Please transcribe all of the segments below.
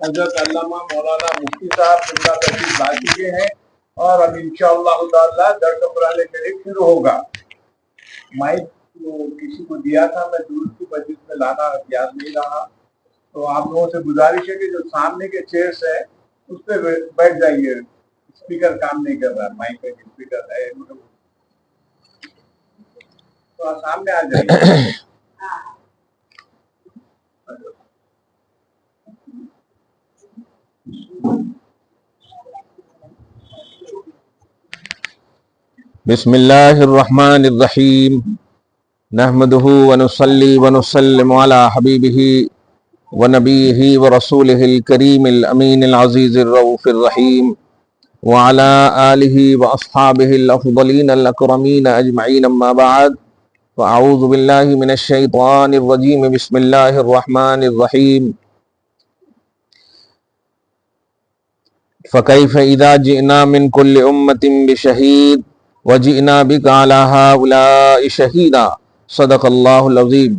حضرت علامہ مولانا مفتی صاحب قبلہ تشریف لا چکے ہیں اور اب انشاءاللہ تعالی درس قرآن کریم شروع ہوگا۔ مائک کسی کو دیا تھا، میں دور کی مجلس میں لانا یاد نہیں رہا، تو آپ لوگوں سے گزارش ہے کہ جو سامنے کے چیئرس ہے اس پہ بیٹھ جائیے۔ اسپیکر کام نہیں کر رہا، مائک پہ اسپیکر ہے تو سامنے آ جائیے۔ بسم اللہ الرحمن الرحیم نحمده ونصلی ونسلم علی حبیبہ ونبیہ ورسولہ الکریم الامین العزیز الرؤوف الرحیم وعلی آلہ واصحابہ الافضلین الاکرمین اجمعین، اما بعد فاعوذ باللہ من الشیطان الرجیم، بسم اللہ الرحمن الرحیم۔ فکیف اذا جئنا من کل امۃ بشہید وجئنا بک علی ہؤلاء شہیدا، صدق اللہ العظیم۔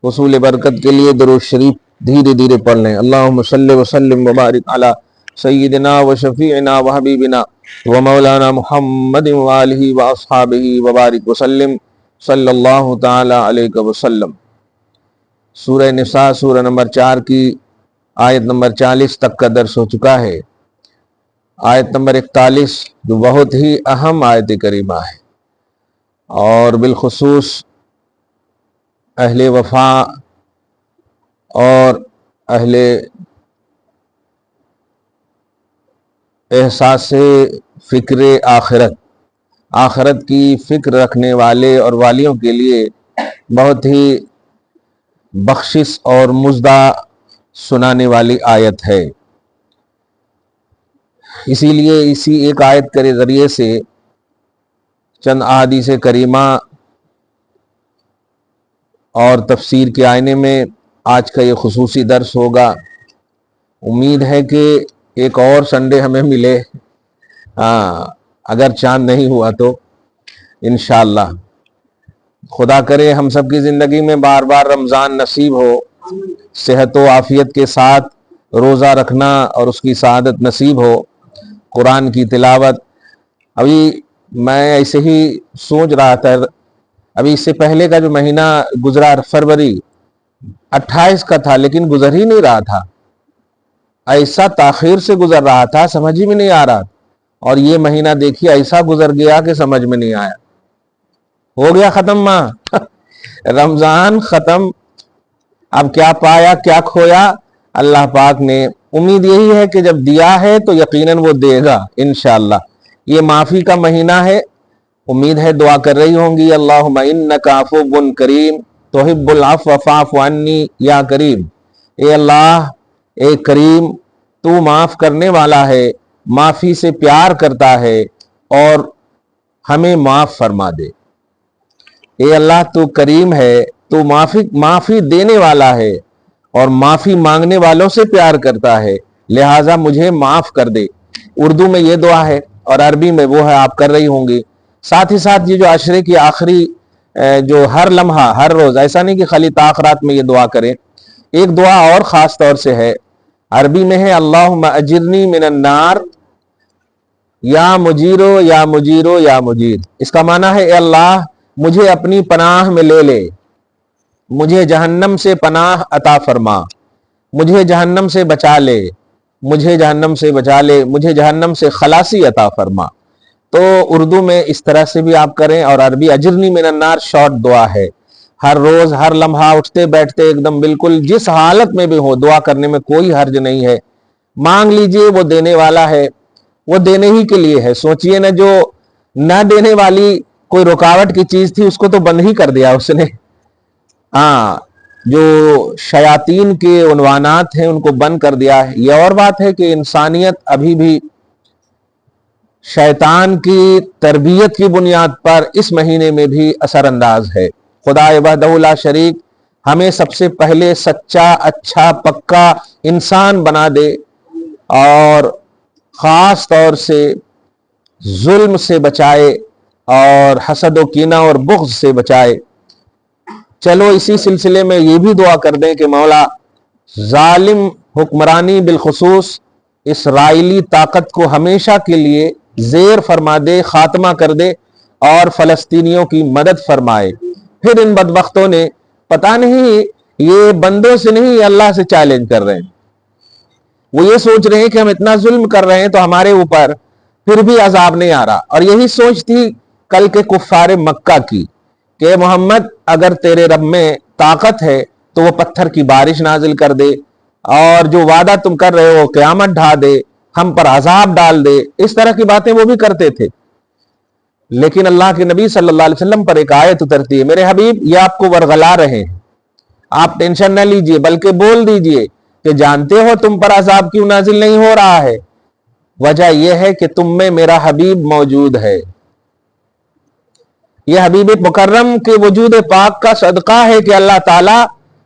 حصول برکت کے لیے درود شریف دھیرے دھیرے پڑھ لیں۔ اللہم صلی وسلم وبارک علی سیدنا و شفیعنا و حبیبنا و مولانا محمد وآلہ واصحابہ وبارک وسلم، صلی اللہ تعالی علیہ وسلم۔ سورہ نساء سورہ نمبر 4 کی آیت نمبر 40 تک کا درس ہو چکا ہے۔ آیت نمبر 41 جو بہت ہی اہم آیت کریمہ ہے اور بالخصوص اہل وفا اور اہل احساس فکر آخرت کی فکر رکھنے والے اور والیوں کے لیے بہت ہی بخشش اور مژدہ سنانے والی آیت ہے۔ اسی لیے اسی ایک آیت کے ذریعے سے چند احادیث کریمہ اور تفسیر کے آئینے میں آج کا یہ خصوصی درس ہوگا۔ امید ہے کہ ایک اور سنڈے ہمیں ملے، اگر چاند نہیں ہوا تو انشاءاللہ۔ خدا کرے ہم سب کی زندگی میں بار بار رمضان نصیب ہو، صحت و عافیت کے ساتھ روزہ رکھنا اور اس کی سعادت نصیب ہو، قرآن کی تلاوت۔ ابھی میں ایسے ہی سوچ رہا تھا، ابھی اس سے پہلے کا جو مہینہ گزرا فروری 28 کا تھا، لیکن گزر ہی نہیں رہا تھا، ایسا تاخیر سے گزر رہا تھا، سمجھ ہی میں نہیں آ رہا۔ اور یہ مہینہ دیکھیے ایسا گزر گیا کہ سمجھ میں نہیں آیا، ہو گیا ختم ماہ رمضان ختم۔ اب کیا پایا کیا کھویا، اللہ پاک نے، امید یہی ہے کہ جب دیا ہے تو یقیناً وہ دے گا انشاءاللہ۔ یہ معافی کا مہینہ ہے، امید ہے دعا کر رہی ہوں گی، اللہم انک عفو کریم تحب العفو فاعف عنی یا کریم۔ اے اللہ، اے کریم، تو معاف کرنے والا ہے، معافی سے پیار کرتا ہے، اور ہمیں معاف فرما دے۔ اے اللہ تو کریم ہے، تو معافی دینے والا ہے اور معافی مانگنے والوں سے پیار کرتا ہے، لہٰذا مجھے معاف کر دے۔ اردو میں یہ دعا ہے اور عربی میں وہ ہے، آپ کر رہی ہوں گی۔ ساتھ ہی ساتھ یہ جو عشرے کی آخری جو ہر لمحہ ہر روز، ایسا نہیں کہ خالی تاخرات میں یہ دعا کریں، ایک دعا اور خاص طور سے ہے، عربی میں ہے اللہم اجرنی من النار یا مجیرو یا مجیرو یا مجیر۔ اس کا معنی ہے اے اللہ مجھے اپنی پناہ میں لے لے، مجھے جہنم سے پناہ عطا فرما، مجھے جہنم سے بچا لے، مجھے جہنم سے بچا لے، مجھے جہنم سے خلاصی عطا فرما۔ تو اردو میں اس طرح سے بھی آپ کریں، اور عربی اجرنی من النار شارٹ دعا ہے، ہر روز ہر لمحہ اٹھتے بیٹھتے ایک دم بالکل جس حالت میں بھی ہو دعا کرنے میں کوئی حرج نہیں ہے۔ مانگ لیجئے، وہ دینے والا ہے، وہ دینے ہی کے لیے ہے۔ سوچئے نا، جو نہ دینے والی کوئی رکاوٹ کی چیز تھی اس کو تو بند ہی کر دیا اس نے۔ جو شیاطین کے عنوانات ہیں ان کو بند کر دیا ہے۔ یہ اور بات ہے کہ انسانیت ابھی بھی شیطان کی تربیت کی بنیاد پر اس مہینے میں بھی اثر انداز ہے۔ خدا وحدہ لا شریک ہمیں سب سے پہلے سچا، اچھا، پکا انسان بنا دے، اور خاص طور سے ظلم سے بچائے اور حسد و کینہ اور بغض سے بچائے۔ چلو اسی سلسلے میں یہ بھی دعا کر دیں کہ مولا ظالم حکمرانی بالخصوص اسرائیلی طاقت کو ہمیشہ کے لیے زیر فرما دے، خاتمہ کر دے اور فلسطینیوں کی مدد فرمائے۔ پھر ان بدبختوں نے پتہ نہیں یہ بندوں سے نہیں، یہ اللہ سے چیلنج کر رہے ہیں۔ وہ یہ سوچ رہے ہیں کہ ہم اتنا ظلم کر رہے ہیں تو ہمارے اوپر پھر بھی عذاب نہیں آ رہا، اور یہی سوچ تھی کل کے کفار مکہ کی کہ محمد اگر تیرے رب میں طاقت ہے تو وہ پتھر کی بارش نازل کر دے، اور جو وعدہ تم کر رہے ہو قیامت ڈھا دے، ہم پر عذاب ڈال دے۔ اس طرح کی باتیں وہ بھی کرتے تھے، لیکن اللہ کے نبی صلی اللہ علیہ وسلم پر ایک آیت اترتی ہے، میرے حبیب یہ آپ کو ورغلا رہے ہیں، آپ ٹینشن نہ لیجئے، بلکہ بول دیجئے کہ جانتے ہو تم پر عذاب کیوں نازل نہیں ہو رہا ہے؟ وجہ یہ ہے کہ تم میں میرا حبیب موجود ہے۔ یہ حبیب مکرم کے وجود پاک کا صدقہ ہے کہ اللہ تعالیٰ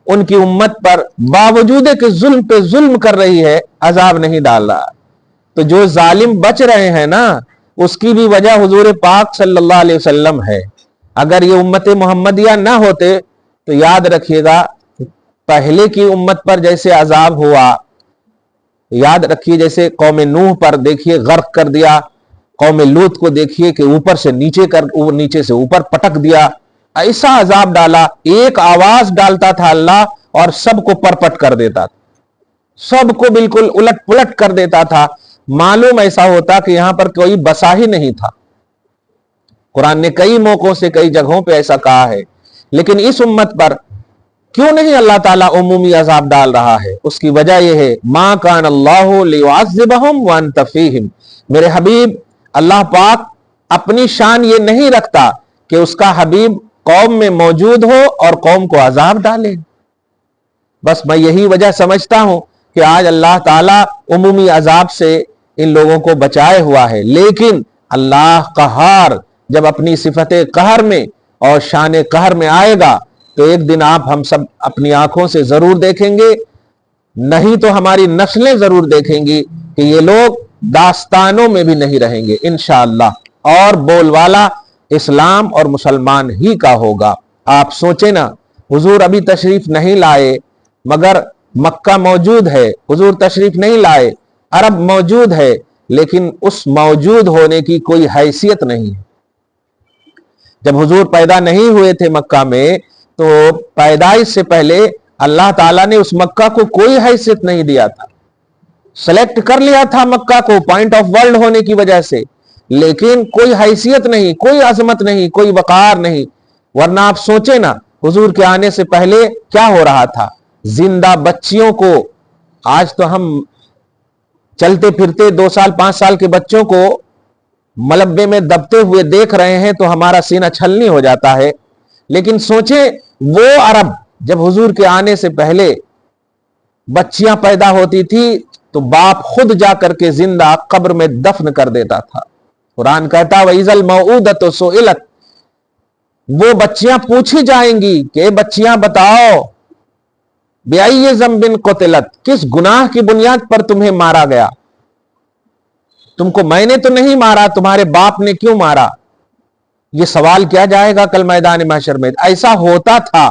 ان کی امت پر باوجود کہ ظلم پہ ظلم کر رہی ہے عذاب نہیں ڈال رہا۔ تو جو ظالم بچ رہے ہیں نا، اس کی بھی وجہ حضور پاک صلی اللہ علیہ وسلم ہے۔ اگر یہ امت محمدیہ نہ ہوتے تو یاد رکھیے گا پہلے کی امت پر جیسے عذاب ہوا، یاد رکھیے جیسے قوم نوح پر دیکھیے غرق کر دیا، قوم لوط کو دیکھیے کہ اوپر سے نیچے سے اوپر پٹک دیا، ایسا عذاب ڈالا، ایک آواز ڈالتا تھا اللہ اور سب کو پرپٹ کر دیتا تھا، سب کو بالکل الٹ پلٹ کر دیتا تھا، معلوم ایسا ہوتا کہ یہاں پر کوئی بسا ہی نہیں تھا۔ قرآن نے کئی موقعوں سے کئی جگہوں پہ ایسا کہا ہے، لیکن اس امت پر کیوں نہیں اللہ تعالیٰ عمومی عذاب ڈال رہا ہے؟ اس کی وجہ یہ ہے ما کان اللہ لیعذبہم وانت فیہم، میرے حبیب اللہ پاک اپنی شان یہ نہیں رکھتا کہ اس کا حبیب قوم میں موجود ہو اور قوم کو عذاب ڈالے۔ بس میں یہی وجہ سمجھتا ہوں کہ آج اللہ تعالیٰ عمومی عذاب سے ان لوگوں کو بچائے ہوا ہے، لیکن اللہ قہار جب اپنی صفت قہر میں اور شان قہر میں آئے گا تو ایک دن آپ ہم سب اپنی آنکھوں سے ضرور دیکھیں گے، نہیں تو ہماری نسلیں ضرور دیکھیں گی کہ یہ لوگ داستانوں میں بھی نہیں رہیں گے انشاءاللہ، اور بول والا اسلام اور مسلمان ہی کا ہوگا۔ آپ سوچیں نا، حضور ابھی تشریف نہیں لائے مگر مکہ موجود ہے، حضور تشریف نہیں لائے، عرب موجود ہے، لیکن اس موجود ہونے کی کوئی حیثیت نہیں ہے۔ جب حضور پیدا نہیں ہوئے تھے مکہ میں تو پیدائش سے پہلے اللہ تعالیٰ نے اس مکہ کو کوئی حیثیت نہیں دیا تھا، سلیکٹ کر لیا تھا مکہ کو پوائنٹ آف ورلڈ ہونے کی وجہ سے، لیکن کوئی حیثیت نہیں، کوئی عظمت نہیں، کوئی وقار نہیں۔ ورنہ آپ سوچیں نا حضور کے آنے سے پہلے کیا ہو رہا تھا؟ زندہ بچیوں کو، آج تو ہم چلتے پھرتے 2 سال 5 سال کے بچوں کو ملبے میں دبتے ہوئے دیکھ رہے ہیں تو ہمارا سینہ چھلنی ہو جاتا ہے، لیکن سوچیں وہ عرب جب حضور کے آنے سے پہلے بچیاں پیدا ہوتی تھی تو باپ خود جا کر کے زندہ قبر میں دفن کر دیتا تھا۔ قرآن کہتا وَإِذَا الْمَوْءُودَةُ سُئِلَتْ، وہ بچیاں پوچھی جائیں گی کہ بچیاں بتاؤ بِأَيِّ ذَنبٍ قُتِلَتْ، کس گناہ کی بنیاد پر تمہیں مارا گیا؟ تم کو میں نے تو نہیں مارا، تمہارے باپ نے کیوں مارا؟ یہ سوال کیا جائے گا کل میدان محشر میں۔ ایسا ہوتا تھا،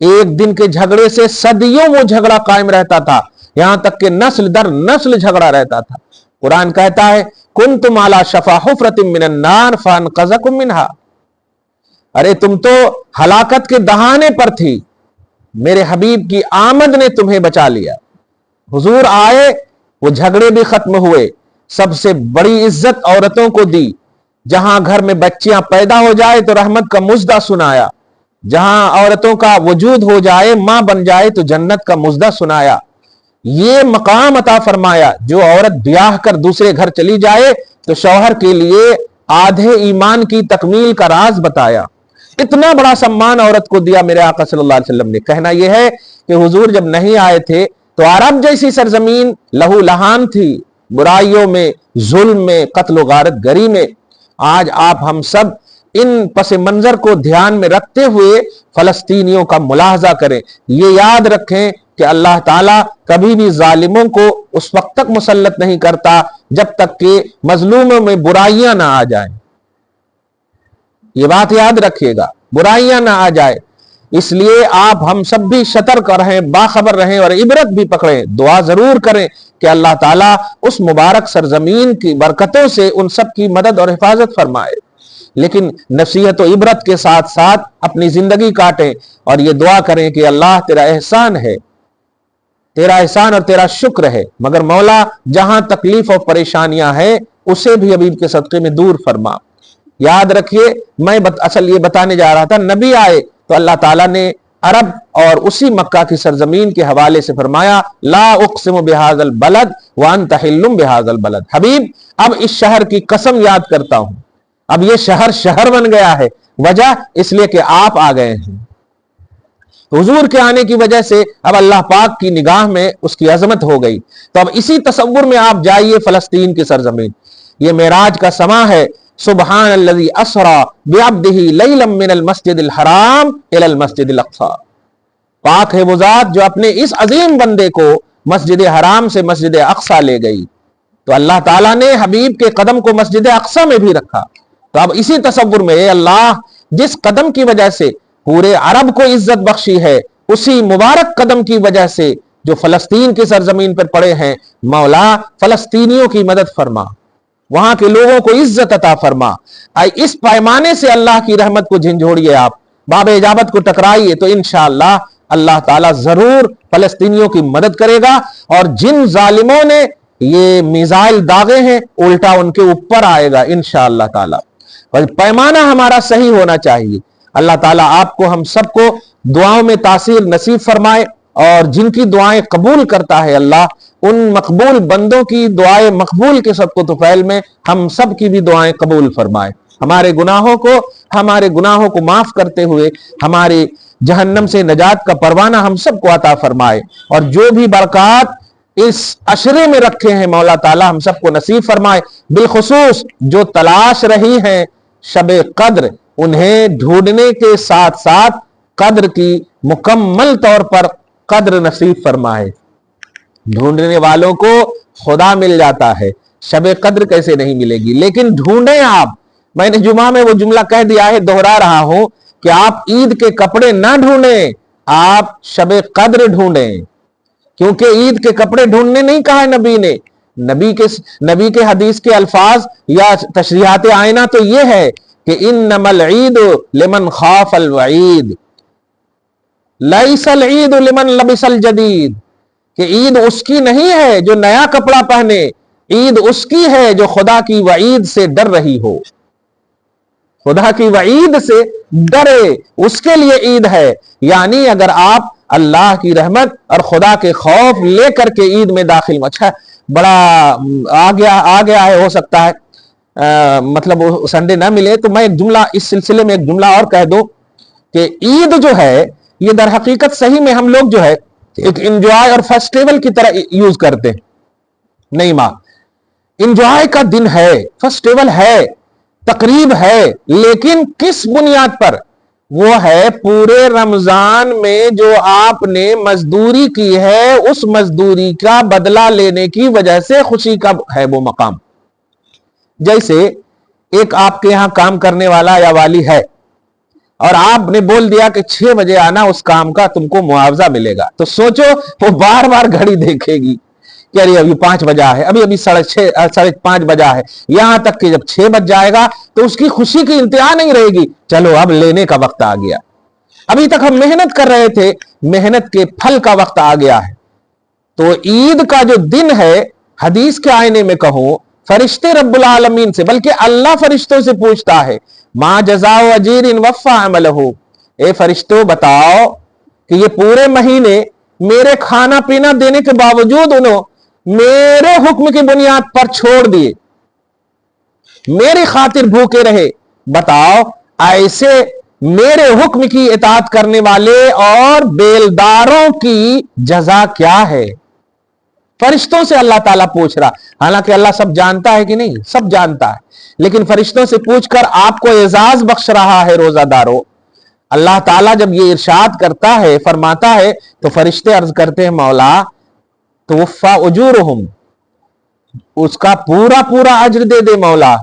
ایک دن کے جھگڑے سے صدیوں وہ جھگڑا قائم رہتا تھا، یہاں تک کہ نسل در نسل جھگڑا رہتا تھا۔ قرآن کہتا ہے کنتم علی شفا حفرۃ من النار فانقذکم منہا، ارے تم تو ہلاکت کے دہانے پر تھی، میرے حبیب کی آمد نے تمہیں بچا لیا۔ حضور آئے، وہ جھگڑے بھی ختم ہوئے، سب سے بڑی عزت عورتوں کو دی، جہاں گھر میں بچیاں پیدا ہو جائے تو رحمت کا مژدہ سنایا، جہاں عورتوں کا وجود ہو جائے ماں بن جائے تو جنت کا مژدہ سنایا، یہ مقام عطا فرمایا۔ جو عورت بیاہ کر دوسرے گھر چلی جائے تو شوہر کے لیے آدھے ایمان کی تکمیل کا راز بتایا۔ اتنا بڑا سمان عورت کو دیا میرے آقا صلی اللہ علیہ وسلم نے۔ کہنا یہ ہے کہ حضور جب نہیں آئے تھے تو عرب جیسی سرزمین لہو لہان تھی، برائیوں میں، ظلم میں، قتل و غارت گری میں۔ آج آپ ہم سب ان پس منظر کو دھیان میں رکھتے ہوئے فلسطینیوں کا ملاحظہ کریں، یہ یاد رکھیں کہ اللہ تعالیٰ کبھی بھی ظالموں کو اس وقت تک مسلط نہیں کرتا جب تک کہ مظلوموں میں برائیاں نہ آ جائیں۔ یہ بات یاد رکھیے گا، برائیاں نہ آ جائے۔ اس لیے آپ ہم سب بھی سترک رہیں, باخبر رہیں اور عبرت بھی پکڑیں. دعا ضرور کریں کہ اللہ تعالیٰ اس مبارک سرزمین کی برکتوں سے ان سب کی مدد اور حفاظت فرمائے. لیکن نصیحت و عبرت کے ساتھ ساتھ اپنی زندگی کاٹیں اور یہ دعا کریں کہ اللہ تیرا احسان ہے, تیرا احسان اور تیرا شکر ہے, مگر مولا جہاں تکلیف اور پریشانیاں ہیں اسے بھی حبیب کے صدقے میں دور فرما. یاد رکھیے میں اصل یہ بتانے جا رہا تھا, نبی آئے تو اللہ تعالیٰ نے عرب اور اسی مکہ کی سرزمین کے حوالے سے فرمایا لا اقسم بہذا البلد وانت حل بہذا البلد. حبیب اب اس شہر کی قسم یاد کرتا ہوں, اب یہ شہر بن گیا ہے. وجہ اس لیے کہ آپ آ گئے ہیں. حضور کے آنے کی وجہ سے اب اللہ پاک کی نگاہ میں اس کی عظمت ہو گئی. تو اب اسی تصور میں آپ جائیے فلسطین کی سرزمین. یہ معراج کا سما ہے. سبحان الذی اسری بعبدہ لیلا من المسجد الحرام الی المسجد الاقصی. پاک ہے وہ ذات جو اپنے اس عظیم بندے کو مسجد حرام سے مسجد اقصی لے گئی. تو اللہ تعالیٰ نے حبیب کے قدم کو مسجد اقصی میں بھی رکھا. تو اب اسی تصور میں اے اللہ جس قدم کی وجہ سے پورے عرب کو عزت بخشی ہے, اسی مبارک قدم کی وجہ سے جو فلسطین کی سرزمین پر پڑے ہیں, مولا فلسطینیوں کی مدد فرما, وہاں کے لوگوں کو عزت عطا فرما. اس پیمانے سے اللہ کی رحمت کو جھنجھوڑیے, آپ باب اجابت کو ٹکرائیے, تو انشاءاللہ اللہ تعالیٰ ضرور فلسطینیوں کی مدد کرے گا. اور جن ظالموں نے یہ میزائل داغے ہیں الٹا ان کے اوپر آئے گا انشاءاللہ تعالیٰ. پیمانہ ہمارا صحیح ہونا چاہیے. اللہ تعالیٰ آپ کو ہم سب کو دعاؤں میں تاثیر نصیب فرمائے, اور جن کی دعائیں قبول کرتا ہے اللہ, ان مقبول بندوں کی دعائیں مقبول کے صدقہ طفیل میں ہم سب کی بھی دعائیں قبول فرمائے. ہمارے گناہوں کو معاف کرتے ہوئے ہمارے جہنم سے نجات کا پروانہ ہم سب کو عطا فرمائے. اور جو بھی برکات اس عشرے میں رکھے ہیں مولا تعالیٰ ہم سب کو نصیب فرمائے. بالخصوص جو تلاش رہی ہیں شب قدر, انہیں ڈھونڈنے کے ساتھ ساتھ قدر کی مکمل طور پر قدر نصیب فرمائے. ڈھونڈنے والوں کو خدا مل جاتا ہے, شب قدر کیسے نہیں ملے گی, لیکن ڈھونڈیں آپ. میں نے جمعہ میں وہ جملہ کہہ دیا ہے, دوہرا رہا ہوں کہ آپ عید کے کپڑے نہ ڈھونڈیں, آپ شب قدر ڈھونڈیں. کیونکہ عید کے کپڑے ڈھونڈنے نہیں کہا ہے نبی نے. نبی کے حدیث کے الفاظ یا تشریحات آئینہ تو یہ ہے کہ انما العید لمن خاف الوعید لیس العید لمن لبس الجدید. کہ عید اس کی نہیں ہے جو نیا کپڑا پہنے, عید اس کی ہے جو خدا کی وعید سے ڈر رہی ہو. خدا کی وعید سے ڈرے, اس کے لیے عید ہے. یعنی اگر آپ اللہ کی رحمت اور خدا کے خوف لے کر کے عید میں داخل, اچھا بڑا آ گیا ہے, ہو سکتا ہے مطلب سنڈے نہ ملے, تو میں ایک جملہ اس سلسلے میں ایک جملہ اور کہہ دوں کہ عید جو ہے یہ در حقیقت صحیح میں ہم لوگ جو ہے ایک انجوائے اور فیسٹیول کی طرح یوز کرتے ہیں. نہیں ماں, انجوائے کا دن ہے, فیسٹیول ہے, تقریب ہے, لیکن کس بنیاد پر؟ وہ ہے پورے رمضان میں جو آپ نے مزدوری کی ہے, اس مزدوری کا بدلہ لینے کی وجہ سے خوشی کا ہے وہ مقام. جیسے ایک آپ کے یہاں کام کرنے والا یا والی ہے, اور آپ نے بول دیا کہ 6 بجے آنا, اس کام کا تم کو معاوضہ ملے گا. تو سوچو وہ بار بار گھڑی دیکھے گی کہ ابھی 5 بجا ہے, ابھی 5:30 بجا ہے, یہاں تک کہ جب 6 بج جائے گا تو اس کی خوشی کی انتہا نہیں رہے گی. چلو اب لینے کا وقت آ گیا, ابھی تک ہم محنت کر رہے تھے, محنت کے پھل کا وقت آ گیا ہے. تو عید کا جو دن ہے, حدیث کے آئینے میں کہوں, فرشتے رب العالمین سے, بلکہ اللہ فرشتوں سے پوچھتا ہے ما جزاء اجیر وفى عمله, اے فرشتوں بتاؤ کہ یہ پورے مہینے میرے کھانا پینا دینے کے باوجود انہوں میرے حکم کی بنیاد پر چھوڑ دیے, میری خاطر بھوکے رہے, بتاؤ ایسے میرے حکم کی اطاعت کرنے والے اور بیلداروں کی جزا کیا ہے؟ فرشتوں سے اللہ تعالیٰ پوچھ رہا. حالانکہ اللہ سب جانتا ہے کہ نہیں, سب جانتا ہے, لیکن فرشتوں سے پوچھ کر آپ کو اعزاز بخش رہا ہے. روزہ داروں, اللہ تعالیٰ جب یہ ارشاد کرتا ہے, فرماتا ہے, تو فرشتے عرض کرتے ہیں مولا توفا اجورہم, اس کا پورا اجر دے دے مولا,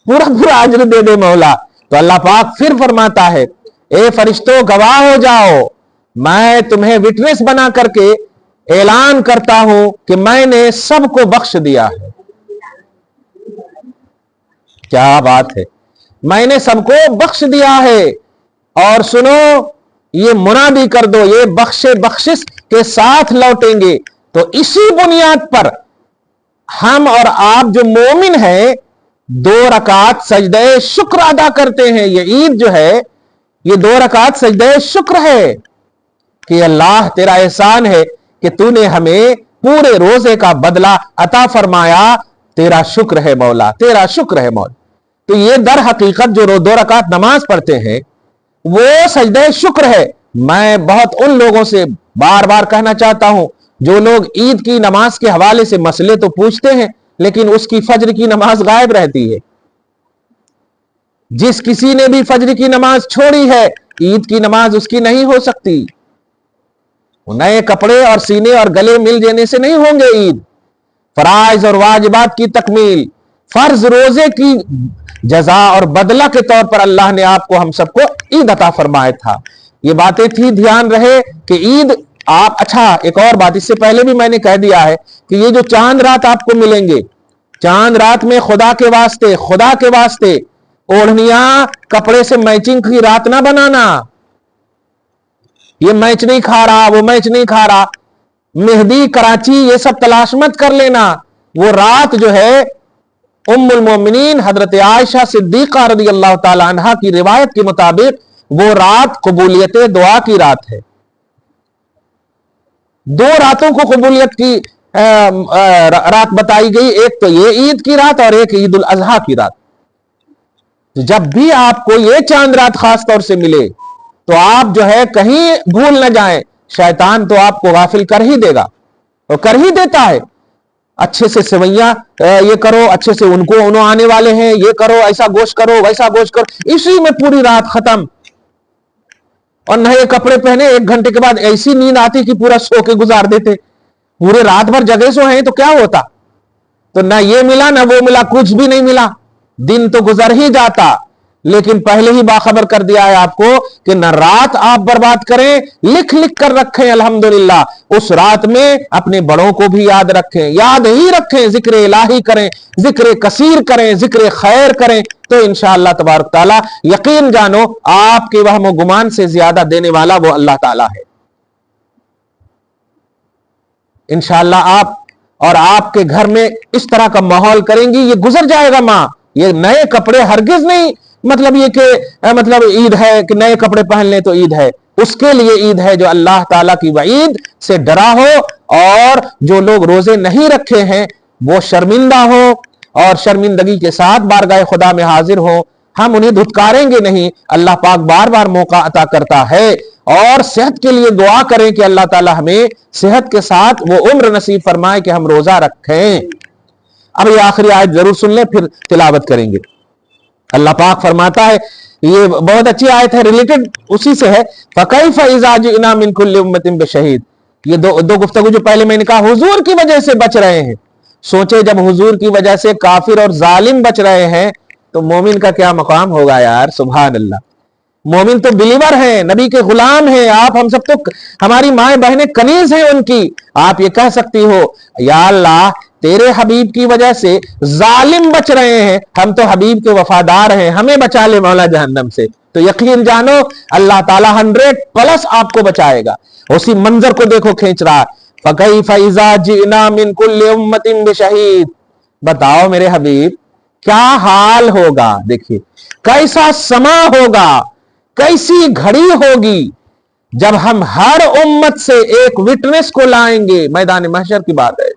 پورا اجر دے دے مولا. تو اللہ پاک پھر فرماتا ہے اے فرشتوں گواہ ہو جاؤ, میں تمہیں وٹنس بنا کر کے اعلان کرتا ہوں کہ میں نے سب کو بخش دیا ہے. کیا بات ہے, میں نے سب کو بخش دیا ہے. اور سنو, یہ منادی کر دو, یہ بخشش کے ساتھ لوٹیں گے. تو اسی بنیاد پر ہم اور آپ جو مومن ہیں 2 رکعت سجدہ شکر ادا کرتے ہیں. یہ عید جو ہے یہ 2 رکعت سجدہ شکر ہے کہ اللہ تیرا احسان ہے کہ تو نے ہمیں پورے روزے کا بدلہ عطا فرمایا. تیرا شکر ہے مولا, تیرا شکر ہے مولا. تو یہ در حقیقت جو 2 رکعت نماز پڑھتے ہیں وہ سجدہ شکر ہے. میں بہت ان لوگوں سے بار بار کہنا چاہتا ہوں جو لوگ عید کی نماز کے حوالے سے مسئلے تو پوچھتے ہیں لیکن اس کی فجر کی نماز غائب رہتی ہے. جس کسی نے بھی فجر کی نماز چھوڑی ہے عید کی نماز اس کی نہیں ہو سکتی. نئے کپڑے اور سینے اور گلے مل جانے سے نہیں ہوں گے عید. فرائض اور واجبات کی تکمیل, فرض روزے کی جزا اور بدلہ کے طور پر اللہ نے آپ کو ہم سب کو عید عطا فرمایا تھا. یہ باتیں تھی, دھیان رہے کہ عید آپ. اچھا ایک اور بات, اس سے پہلے بھی میں نے کہہ دیا ہے کہ یہ جو چاند رات آپ کو ملیں گے, چاند رات میں خدا کے واسطے اوڑھنیاں کپڑے سے میچنگ کی رات نہ بنانا. یہ میچ نہیں کھا رہا, وہ میچ نہیں کھا رہا, مہدی کراچی یہ سب تلاش مت کر لینا. وہ رات جو ہے ام المومنین حضرت عائشہ صدیقہ رضی اللہ تعالی عنہا کی روایت کے مطابق وہ رات قبولیت دعا کی رات ہے. 2 راتوں کو قبولیت کی رات بتائی گئی, ایک تو یہ عید کی رات اور ایک عید الاضحیٰ کی رات. تو جب بھی آپ کو یہ چاند رات خاص طور سے ملے تو آپ جو ہے کہیں بھول نہ جائیں, شیطان تو آپ کو غافل کر ہی دے گا اور کر ہی دیتا ہے. اچھے سے سویاں یہ کرو, اچھے سے انہوں آنے والے ہیں, یہ کرو, ایسا گوشت کرو, ویسا گوشت کرو, اسی میں پوری رات ختم. اور نئے کپڑے پہنے, 1 گھنٹے کے بعد ایسی نیند آتی کہ پورا سو کے گزار دیتے. پورے رات بھر جگہ سو ہیں تو کیا ہوتا. تو نہ یہ ملا نہ وہ ملا, کچھ بھی نہیں ملا, دن تو گزر ہی جاتا. لیکن پہلے ہی باخبر کر دیا ہے آپ کو کہ نہ رات آپ برباد کریں, لکھ کر رکھیں. الحمدللہ اس رات میں اپنے بڑوں کو بھی یاد رکھیں, یاد ہی رکھیں, ذکر الہی کریں, ذکر کثیر کریں, ذکر خیر کریں. تو انشاءاللہ تبارک تعالی یقین جانو آپ کے وہم و گمان سے زیادہ دینے والا وہ اللہ تعالی ہے. انشاءاللہ آپ اور آپ کے گھر میں اس طرح کا ماحول کریں گی, یہ گزر جائے گا. ماں یہ نئے کپڑے ہرگز نہیں, مطلب یہ کہ مطلب عید ہے کہ نئے کپڑے پہن لیں تو عید ہے. اس کے لیے عید ہے جو اللہ تعالیٰ کی وعید سے ڈرا ہو, اور جو لوگ روزے نہیں رکھے ہیں وہ شرمندہ ہو اور شرمندگی کے ساتھ بارگاہ خدا میں حاضر ہو. ہم انہیں دھتکاریں گے نہیں, اللہ پاک بار بار موقع عطا کرتا ہے. اور صحت کے لیے دعا کریں کہ اللہ تعالیٰ ہمیں صحت کے ساتھ وہ عمر نصیب فرمائے کہ ہم روزہ رکھیں. اب یہ آخری آیت ضرور سن لیں, پھر تلاوت کریں گے. اللہ پاک فرماتا ہے, یہ بہت اچھی آیت ہے, ریلیٹڈ اسی سے ہے. فَكَيْفَ إِذَا جِئْنَا مِنْ كُلِّ أُمَّةٍ بِشَهِيدٍ. یہ دو گفتگو جو پہلے میں نے کہا حضور کی وجہ سے بچ رہے ہیں. سوچے جب حضور کی وجہ سے کافر اور ظالم بچ رہے ہیں تو مومن کا کیا مقام ہوگا یار. سبحان اللہ. مومن تو بلیور ہیں, نبی کے غلام ہیں. آپ ہم سب تو ہماری مائیں بہنیں کنیز ہیں ان کی. آپ یہ کہہ سکتی ہو یا اللہ تیرے حبیب کی وجہ سے ظالم بچ رہے ہیں, ہم تو حبیب کے وفادار ہیں, ہمیں بچا لے مولا جہنم سے. تو یقین جانو اللہ تعالیٰ 100+ آپ کو بچائے گا. اسی منظر کو دیکھو کھینچ رہا, فَكَيْفَ إِذَا جِئْنَا مِنْ كُلِّ أُمَّةٍ بِشَهِيدٍ. بتاؤ میرے حبیب کیا حال ہوگا. دیکھیے کیسا سما ہوگا, کیسی گھڑی ہوگی جب ہم ہر امت سے ایک وٹنس کو لائیں گے. میدان محشر کی بات ہے.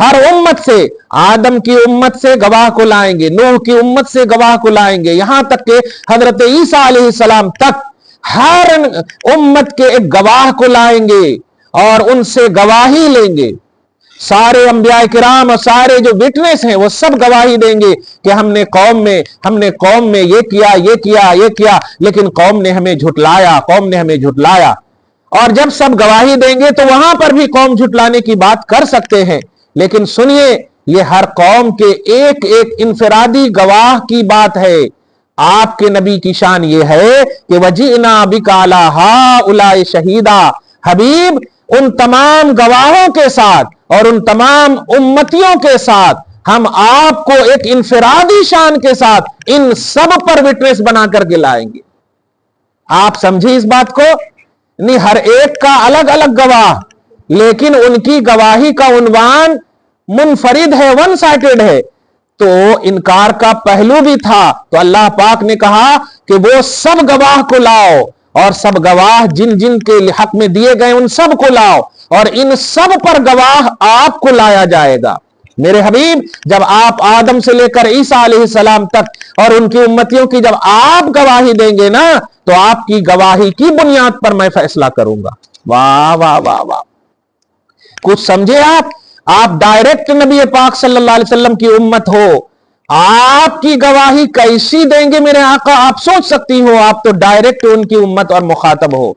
ہر امت سے, آدم کی امت سے گواہ کو لائیں گے, نوح کی امت سے گواہ کو لائیں گے, یہاں تک کہ حضرت عیسیٰ علیہ السلام تک ہر امت کے ایک گواہ کو لائیں گے اور ان سے گواہی لیں گے. سارے انبیاء کرام اور سارے جو وٹنس ہیں وہ سب گواہی دیں گے کہ ہم نے قوم میں یہ کیا, لیکن قوم نے ہمیں جھٹلایا. اور جب سب گواہی دیں گے تو وہاں پر بھی قوم جھٹلانے کی بات کر سکتے ہیں. لیکن سنیے, یہ ہر قوم کے ایک انفرادی گواہ کی بات ہے. آپ کے نبی کی شان یہ ہے کہ وجئنا بک علی ہؤلاء شہیدا، حبیب ان تمام گواہوں کے ساتھ اور ان تمام امتیوں کے ساتھ ہم آپ کو ایک انفرادی شان کے ساتھ ان سب پر وٹنس بنا کر کے لائیں گے۔ آپ سمجھیں اس بات کو، نہیں ہر ایک کا الگ الگ گواہ، لیکن ان کی گواہی کا عنوان منفرد ہے، ون سائٹڈ ہے، تو انکار کا پہلو بھی تھا۔ تو اللہ پاک نے کہا کہ وہ سب گواہ کو لاؤ، اور سب گواہ جن جن کے حق میں دیے گئے ان سب کو لاؤ، اور ان سب پر گواہ آپ کو لایا جائے گا۔ میرے حبیب جب آپ آدم سے لے کر عیسیٰ علیہ السلام تک اور ان کی امتیوں کی جب آپ گواہی دیں گے نا، تو آپ کی گواہی کی بنیاد پر میں فیصلہ کروں گا۔ واہ واہ واہ واہ، کچھ سمجھے آپ ڈائریکٹ نبی پاک صلی اللہ علیہ وسلم کی امت ہو، آپ کی گواہی کیسی دیں گے میرے آقا؟ آپ سوچ سکتی ہو، آپ تو ڈائریکٹ ان کی امت اور مخاطب ہو۔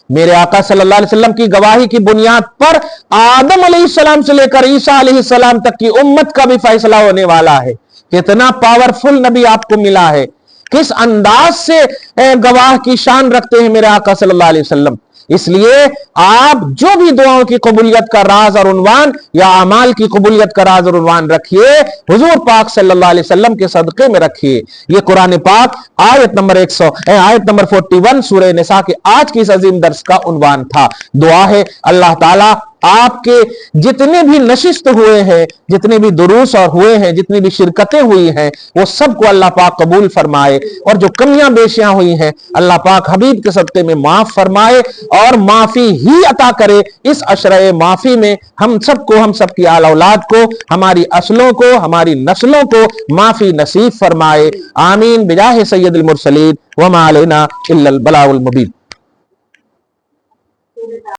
میرے آقا صلی اللہ علیہ وسلم کی گواہی کی بنیاد پر آدم علیہ السلام سے لے کر عیسیٰ علیہ السلام تک کی امت کا بھی فیصلہ ہونے والا ہے۔ کتنا پاورفل نبی آپ کو ملا ہے، کس انداز سے گواہ کی شان رکھتے ہیں میرے آقا صلی اللہ علیہ وسلم۔ اس لیے آپ جو بھی دعاؤں کی قبولیت کا راز اور عنوان یا اعمال کی قبولیت کا راز اور عنوان رکھیے، حضور پاک صلی اللہ علیہ وسلم کے صدقے میں رکھیے۔ یہ قرآن پاک آیت نمبر 41 سورہ نساء کے آج کی اس عظیم درس کا عنوان تھا۔ دعا ہے اللہ تعالیٰ آپ کے جتنے بھی نشست ہوئے ہیں، جتنے بھی دروس اور ہوئے ہیں، جتنی بھی شرکتیں ہوئی ہیں، وہ سب کو اللہ پاک قبول فرمائے، اور جو کمیاں بیشیاں ہوئی ہیں اللہ پاک حبیب کے صدقے میں معاف فرمائے اور معافی ہی عطا کرے۔ اس عشرہ معافی میں ہم سب کو، ہم سب کی آل اولاد کو، ہماری اصلوں کو، ہماری نسلوں کو معافی نصیب فرمائے۔ آمین بجاہ سید المرسلین وما علینا الا البلاغ المبین۔